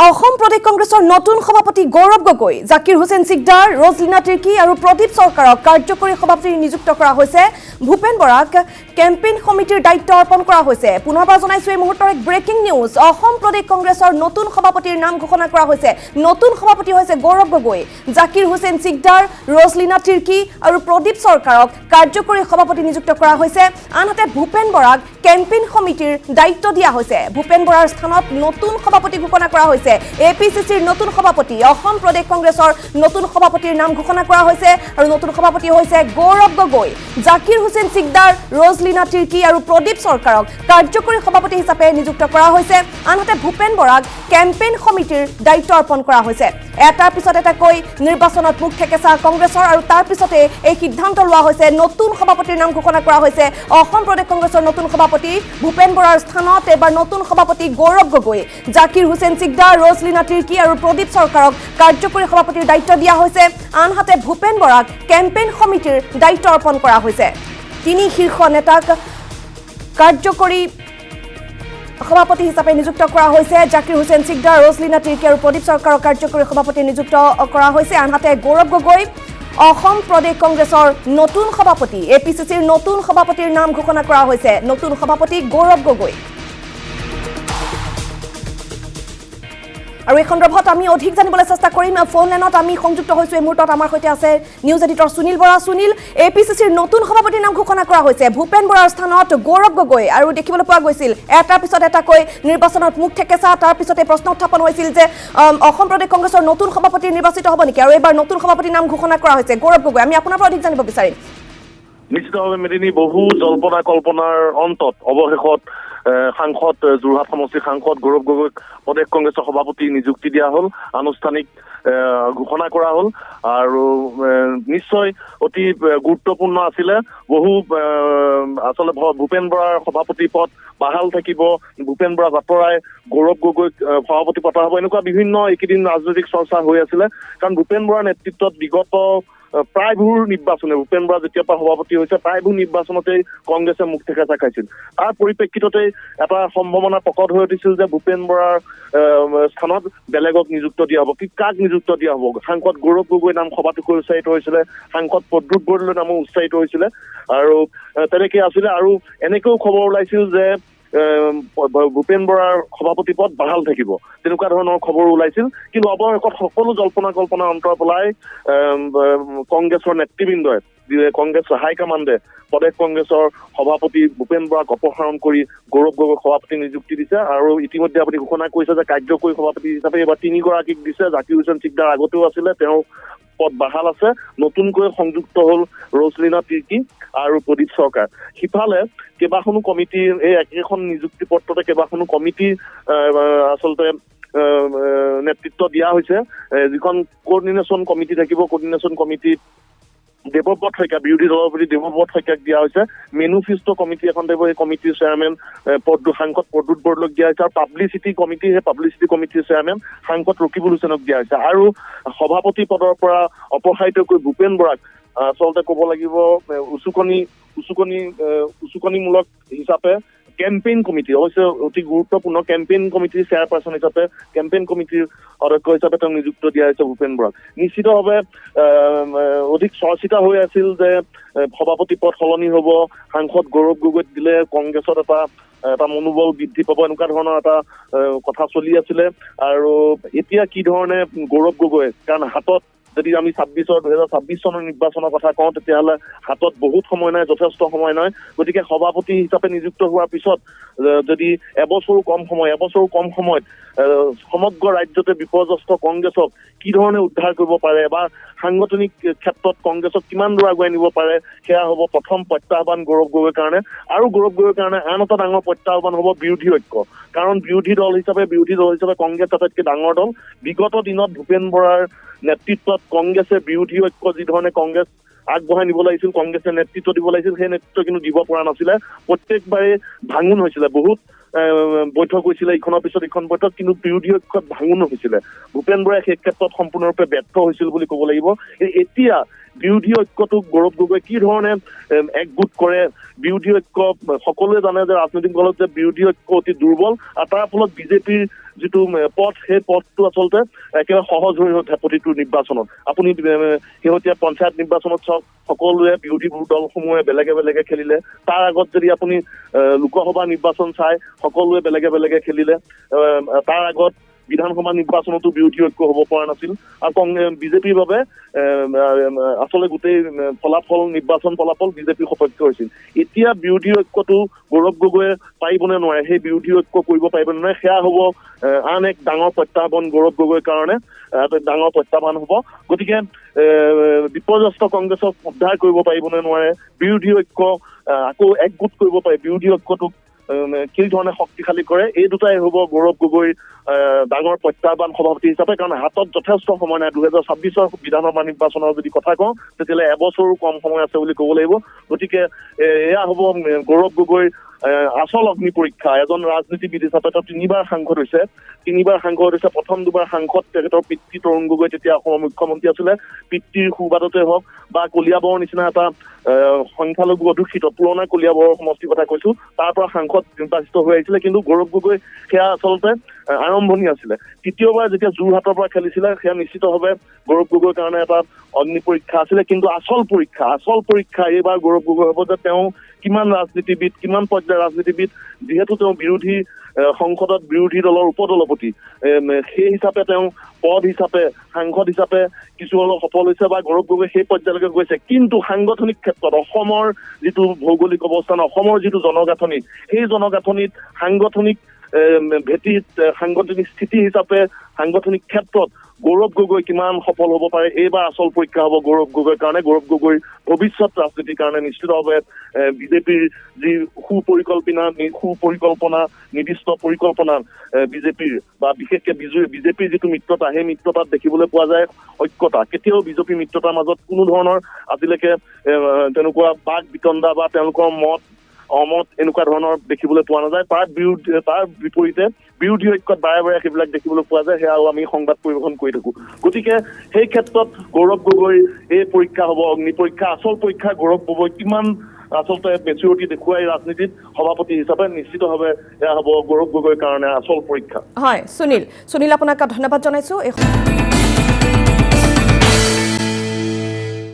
অসম প্ৰদেশ কংগ্ৰেছৰ নতুন সভাপতি গৌৰৱ গগৈ, জাকিৰ হুছেইন সিকদাৰ, ৰজলিনা তিৰ্কী আৰু প্ৰদীপ চৰকাৰক কাৰ্যকৰী সভাপতি নিযুক্ত কৰা হৈছে। ভূপেন বৰাক কেম্পেইন সমিতিৰ দায়িত্ব অৰ্পণ কৰা হৈছে। পুনৰবাৰ জনাইছো এই মুহূৰ্তৰ এক ব্ৰেকিং নিউজ। অসম প্ৰদেশ কংগ্ৰেছৰ নতুন সভাপতিৰ নাম ঘোষণা কৰা হৈছে। নতুন সভাপতি হৈছে গৌৰৱ গগৈ। জাকিৰ হুছেইন সিকদাৰ, ৰজলিনা তিৰ্কী আৰু প্ৰদীপ চৰকাৰক কাৰ্যকৰী সভাপতি নিযুক্ত কৰা হৈছে। আনহাতে ভূপেন বৰাক কেম্পেইন সমিতিৰ দায়িত্ব দিয়া হৈছে। ভূপেন বৰাৰ স্থানত নতুন সভাপতি ঘোষণা কৰা হৈছে। এপিচিচিৰ নতুন সভাপতি, অসম প্ৰদেশ কংগ্ৰেছৰ নতুন সভাপতিৰ নাম ঘোষণা কৰা হৈছে আৰু নতুন সভাপতি হৈছে গৌৰৱ গগৈ। জাকিৰ হুছেইন সিকদাৰ, ৰজলিনা তিৰ্কী আৰু প্ৰদীপ চৰকাৰক কাৰ্যকৰী সভাপতি হিচাপে নিযুক্ত কৰা হৈছে। আনহাতে ভূপেন বৰাক কেম্পেইন সমিতিৰ দায়িত্ব অৰ্পণ কৰা হৈছে। এটাৰ পিছত এটাকৈ নিৰ্বাচনত মুখ থেকেচা কংগ্ৰেছৰ আৰু তাৰ পিছতে এই সিদ্ধান্ত লোৱা হৈছে। নতুন সভাপতিৰ নাম ঘোষণা কৰা হৈছে। অসম প্ৰদেশ কংগ্ৰেছৰ নতুন সভাপতি ভূপেন বৰাৰ স্থানত এবাৰ নতুন সভাপতি গৌৰৱ গগৈ। জাকিৰ হুছেইন সিকদাৰ, ৰজলিনা তিৰ্কী আৰু প্ৰদীপ চৰকাৰক কাৰ্যকৰী সভাপতিৰ দায়িত্ব দিয়া হৈছে। আনহাতে ভূপেন বৰাক কেম্পেইন সমিতিৰ দায়িত্ব অৰ্পণ কৰা হৈছে। তিনি শীৰ্ষ নেতাক কাৰ্যকৰী সভাপতি হিচাপে নিযুক্ত কৰা হৈছে। জাকিৰ হুছেইন সিকদাৰ, ৰজলিনা তিৰ্কী আৰু প্ৰদীপ চৰকাৰক কাৰ্যকৰী সভাপতি নিযুক্ত কৰা হৈছে। আনহাতে গৌৰৱ গগৈ অসম প্ৰদেশ কংগ্ৰেছৰ নতুন সভাপতি, এপিচিচিৰ নতুন সভাপতিৰ নাম ঘোষণা কৰা হৈছে। নতুন সভাপতি গৌৰৱ গগৈ। আৰু এই সন্দৰ্ভত আমি অধিক জানিবলৈ চেষ্টা কৰিম। ফোন লাইনত আমি সংযুক্ত হৈছো এই মুহূৰ্তত। আমাৰ সৈতে আছে নিউজ এডিটৰ সুনীল বৰা। সুনীল, এপিচিচিৰ নতুন সভাপতিৰ নাম ঘোষণা কৰা হৈছে। ভূপেন বৰাৰ স্থানত গৌৰৱ গগৈ। আৰু দেখিবলৈ পোৱা গৈছিল এটাৰ পিছত এটাকৈ নিৰ্বাচনত মুখ থেকেচা। তাৰ পিছতে প্ৰশ্ন উত্থাপন হৈছিল যে অসম প্ৰদেশ কংগ্ৰেছৰ নতুন সভাপতি নিৰ্বাচিত হ'ব নেকি? আৰু এইবাৰ নতুন সভাপতিৰ নাম ঘোষণা কৰা হৈছে গৌৰৱ গগৈ। আমি আপোনাৰ পৰা অধিক জানিব বিচাৰিম। নিশ্চিতভাৱে মেদিনী, বহু জল্পনা কল্পনাৰ অন্তত অৱশেষত সাংসদ, যোৰহাট সমষ্টিৰ সাংসদ গৌৰৱ গগৈক প্ৰদেশ কংগ্ৰেছৰ সভাপতি নিযুক্তি দিয়া হ'ল, আনুষ্ঠানিক ঘোষণা কৰা হ'ল। আৰু নিশ্চয় অতি গুৰুত্বপূৰ্ণ আছিলে। বহু আচলতে ভূপেন বৰাৰ সভাপতি পদ বাহাল থাকিব, ভূপেন বৰাক আঁতৰাই গৌৰৱ গগৈক সভাপতি পতা হ'ব, এনেকুৱা বিভিন্ন এইকেইদিন ৰাজনৈতিক চৰ্চা হৈ আছিলে। কাৰণ ভূপেন বৰাৰ নেতৃত্বত বিগত প্ৰায়বোৰ নিৰ্বাচনে, ভূপেন বৰা যেতিয়াৰ পৰা সভাপতি হৈছে প্ৰায়বোৰ নিৰ্বাচনতেই কংগ্ৰেছে মুখ থেকেচা খাইছিল। তাৰ পৰিপ্ৰেক্ষিততেই এটা সম্ভাৱনা প্ৰকট হৈ উঠিছিল যে ভূপেন বৰাৰ স্থানত বেলেগক নিযুক্ত দিয়া হ'ব। কাক নিযুক্ত দিয়া হ'ব? সাংসদ গৌৰৱ গগৈ নাম সবাতোকৈ উচ্চাৰিত হৈছিলে, সাংসদ প্ৰদ্যুৎ বৰদলৈ নামো উচ্চাৰিত হৈছিলে। আৰু তেনেকে আছিলে। আৰু এনেকৈও খবৰ ওলাইছিল যে ভূপেন বৰাৰ সভাপতি পদ বাহাল থাকিব, তেনেকুৱা ধৰণৰ খবৰ ওলাইছিল। কিন্তু অৱশেষত সকলো জল্পনা কল্পনাৰ অন্তৰ পলাই কংগ্ৰেছৰ নেতৃবৃন্দই, কংগ্ৰেছ হাইকমাণ্ডে প্ৰদেশ কংগ্ৰেছৰ সভাপতি ভূপেন বৰাক অপসাৰণ কৰি গৌৰৱ গগৈক সভাপতি নিযুক্তি দিছে। আৰু ইতিমধ্যে আপুনি ঘোষণা কৰিছে যে কাৰ্যকৰী সভাপতি হিচাপে এইবাৰ তিনিগৰাকীক দিছে। জাকিৰ হুছেইন সিকদাৰ আগতেও আছিলে, তেওঁৰ পদ বাহাল আছে। নতুনকৈ সংযুক্ত হ'ল ৰজলিনা তিৰ্কী আৰু প্ৰদীপ চৰকাৰ। সিফালে কেইবাখনো কমিটি, এই একেখন নিযুক্তি পত্ৰতে কেইবাখনো কমিটি আচলতে নেতৃত্ব দিয়া হৈছে। যিখন কোঅৰ্ডিনেশ্যন কমিটি থাকিব, কোঅৰ্ডিনেশ্যন কমিটিত দেৱব্ৰত শইকীয়া, বিৰোধী দলৰ প্ৰতি দেৱব্ৰত শইকীয়াক দিয়া হৈছে। মেনুফেষ্টো কমিটি এখন থাকিব, এই কমিটিৰ চেয়াৰমেন সাংসদ প্ৰদ্যুৎ বৰদলৈক দিয়া হৈছে। আৰু পাব্লিচিটি কমিটি, সেই পাব্লিচিটি কমিটিৰ চেয়াৰমেন সাংসদ ৰকিবুল হুছেইনক দিয়া হৈছে। আৰু সভাপতি পদৰ পৰা অপসাৰিত কৰি ভূপেন বৰাক আচলতে ক'ব লাগিব উচুকনিমূলক হিচাপে কেম্পেইন কমিটি, অৱশ্যে অতি গুৰুত্বপূৰ্ণ কেম্পেইন কমিটিৰ চেয়াৰপাৰ্চন হিচাপে, কেম্পেইন কমিটিৰ অধ্যক্ষ হিচাপে তেওঁক নিযুক্ত দিয়া হৈছে ভূপেন বৰাক। নিশ্চিতভাৱে অধিক চৰ্চিতা হৈ আছিল যে সভাপতি পদ সলনি হ'ব, সাংসদ গৌৰৱ গগৈক দিলে কংগ্ৰেছত এটা মনোবল বৃদ্ধি পাব, এনেকুৱা ধৰণৰ এটা কথা চলি আছিলে। আৰু এতিয়া কি ধৰণে গৌৰৱ গগৈ, কাৰণ হাতত যদি আমি 2026 চনৰ নিৰ্বাচনৰ কথা কওঁ, তেতিয়াহ'লে হাতত বহুত সময় নাই, যথেষ্ট সময় নাই। গতিকে সভাপতি হিচাপে নিযুক্ত হোৱাৰ পিছত যদি এবছৰো কম সময়ত সমগ্ৰ ৰাজ্যতে বিপৰ্যস্ত কংগ্ৰেছক কি ধৰণে উদ্ধাৰ কৰিব পাৰে বা সাংগঠনিক ক্ষেত্ৰত কংগ্ৰেছক কিমান দূৰ আগুৱাই নিব পাৰে, সেয়া হ'ব প্ৰথম প্ৰত্যাহ্বান গৌৰৱ গগৈৰ কাৰণে। আৰু গৌৰৱ গগৈৰ কাৰণে আন এটা ডাঙৰ প্ৰত্যাহ্বান হ'ব বিৰোধী ঐক্য। কাৰণ বিৰোধী দল হিচাপে কংগ্ৰেছ আটাইতকৈ ডাঙৰ দল। বিগত দিনত ভূপেন বৰাৰ নেতৃত্বত কংগ্ৰেছে বিৰোধী ঐক্য যি ধৰণে কংগ্ৰেছ আগবঢ়াই নিব লাগিছিল, কংগ্ৰেছে নেতৃত্ব দিব লাগিছিল, সেই নেতৃত্ব কিন্তু দিব পৰা নাছিলে। প্ৰত্যেকবাৰে ভাঙোন হৈছিলে, বহুত বৈঠক হৈছিলে, ইখনৰ পিছত ইখন বৈঠক, কিন্তু বিৰোধী ঐক্যত ভাঙোন হৈছিলে। ভূপেন বৰাই সেই ক্ষেত্ৰত সম্পূৰ্ণৰূপে ব্যৰ্থ হৈছিল বুলি ক'ব লাগিব। এতিয়া বিৰোধী ঐক্যটোক গৌৰৱ গগৈ কি ধৰণে একগোট কৰে, বিৰোধী ঐক্য সকলোৱে জানে যে ৰাজনৈতিক দলত যে বিৰোধী ঐক্য অতি দুৰ্বল, আৰু তাৰ ফলত বিজেপিৰ যিটো পথ সেই পথটো আচলতে একেবাৰে সহজ হৈ উঠে প্ৰতিটো নিৰ্বাচনত আপুনি শেহতীয়া পঞ্চায়ত নিৰ্বাচনত চাওক সকলোৱে বিৰোধী দলসমূহে বেলেগে বেলেগে খেলিলে তাৰ আগত যদি আপুনি লোকসভা নিৰ্বাচন চাই সকলোৱে বেলেগে বেলেগে খেলিলে তাৰ আগত বিধানসভা নিৰ্বাচনতো বিৰোধী ঐক্য হ'ব পৰা নাছিল আৰু বিজেপিৰ বাবে আচলতে গোটেই নিৰ্বাচন ফলাফল বিজেপিৰ সপক্ষে হৈছিল এতিয়া বিৰোধী ঐক্যটো গৌৰৱ গগৈয়ে পাৰিবনে নোৱাৰে সেই বিৰোধী ঐক্য কৰিব পাৰিব নোৱাৰে সেয়া হ'ব আন এক ডাঙৰ প্ৰত্যাহ্বান গৌৰৱ গগৈৰ কাৰণে ডাঙৰ প্ৰত্যাহ্বান হ'ব গতিকে বিপৰ্যস্ত কংগ্ৰেছক উদ্ধাৰ কৰিব পাৰিবনে নোৱাৰে বিৰোধী ঐক্য আকৌ একগোট কৰিব পাৰে বিৰোধী ঐক্যটোক কি ধৰণে শক্তিশালী কৰে এই দুটাই হ'ব গৌৰৱ গগৈৰ ডাঙৰ প্ৰত্যাহ্বান সভাপতি হিচাপে কাৰণ হাতত যথেষ্ট সময় নাই 2026 বিধানসভা নিৰ্বাচনৰ যদি কথা কওঁ তেতিয়াহ'লে এবছৰো কম সময় আছে বুলি ক'ব লাগিব গতিকে এয়া হ'ব গৌৰৱ গগৈৰ আচল অগ্নি পৰীক্ষা এজন ৰাজনীতিবিদ হিচাপে তেওঁ তিনিবাৰ সাংসদ হৈছে প্ৰথম দুবাৰ সাংসদ তেখেতৰ পিতৃ তৰুণ গগৈ তেতিয়া অসমৰ মুখ্যমন্ত্ৰী আছিলে পিতৃৰ সুবাদতে হওক বা কলিয়াবৰৰ নিচিনা এটা সংখ্যালঘু অধ্যুষিত পুৰণা কলিয়াবৰৰ সমষ্টিৰ কথা কৈছো তাৰ পৰা সাংসদ নিৰ্বাচিত হৈ আহিছিলে কিন্তু গৌৰৱ গগৈ সেয়া আচলতে আৰম্ভণি আছিলে তৃতীয়বাৰ যেতিয়া যোৰহাটৰ পৰা খেলিছিলে সেয়া নিশ্চিতভাৱে গৌৰৱ গগৈৰ কাৰণে এটা অগ্নি পৰীক্ষা আছিলে কিন্তু আচল পৰীক্ষা এইবাৰ গৌৰৱ গগৈ হ'ব যে তেওঁ কিমান ৰাজনীতিবিদ কিমান পৰ্যায়ৰ ৰাজনীতিবিদ যিহেতু তেওঁ বিৰোধী সংসদত বিৰোধী দলৰ উপদলপতি সেই হিচাপে তেওঁ পদ হিচাপে সাংসদ হিচাপে কিছু অলপ সফল হৈছে বা গৌৰৱ গগৈ সেই পৰ্যায়লৈকে গৈছে কিন্তু সাংগঠনিক ক্ষেত্ৰত অসমৰ যিটো ভৌগোলিক অৱস্থান অসমৰ যিটো জনগাঁথনি সেই জনগাঁথনিত সাংগঠনিক ভেটিত সাংগঠনিক স্থিতি হিচাপে সাংগঠনিক ক্ষেত্ৰত গৌৰৱ গগৈ কিমান সফল হ'ব পাৰে এইবাৰ আচল পৰীক্ষা হ'ব গৌৰৱ গগৈৰ কাৰণে গৌৰৱ গগৈৰ ভৱিষ্যত ৰাজনীতিৰ কাৰণে নিশ্চিতভাৱে বিজেপিৰ যি সুপৰিকল্পনা নিৰ্দিষ্ট পৰিকল্পনা বিজেপিৰ বা বিশেষকে বিজেপিৰ যিটো মিত্ৰতা সেই মিত্ৰতাত দেখিবলৈ পোৱা যায় ঐক্যতা কেতিয়াও বিজেপি মিত্ৰতাৰ মাজত কোনো ধৰণৰ আজিলৈকে তেনেকুৱা বাক বিতণ্ডা বা তেওঁলোকৰ অমত এনেকুৱা ধৰণৰ দেখিবলৈ পোৱা নাযায় তাৰ বিপৰীতে বিৰোধী ঐক্যত বাৰে বাৰে সেইবিলাক দেখিবলৈ পোৱা যায় সেয়াও আমি সংবাদ পৰিৱেশন কৰি থাকো গতিকে সেই ক্ষেত্ৰত গৌৰৱ গগৈৰ এই পৰীক্ষা হ'ব অগ্নি পৰীক্ষা আচল পৰীক্ষা গৌৰৱ গগৈ কিমান আচলতে মেচিউৰিটি দেখুৱাই ৰাজনীতিত সভাপতি হিচাপে নিশ্চিতভাৱে এয়া হ'ব গৌৰৱ গগৈৰ কাৰণে আচল পৰীক্ষা হয় সুনীল আপোনাক ধন্যবাদ জনাইছো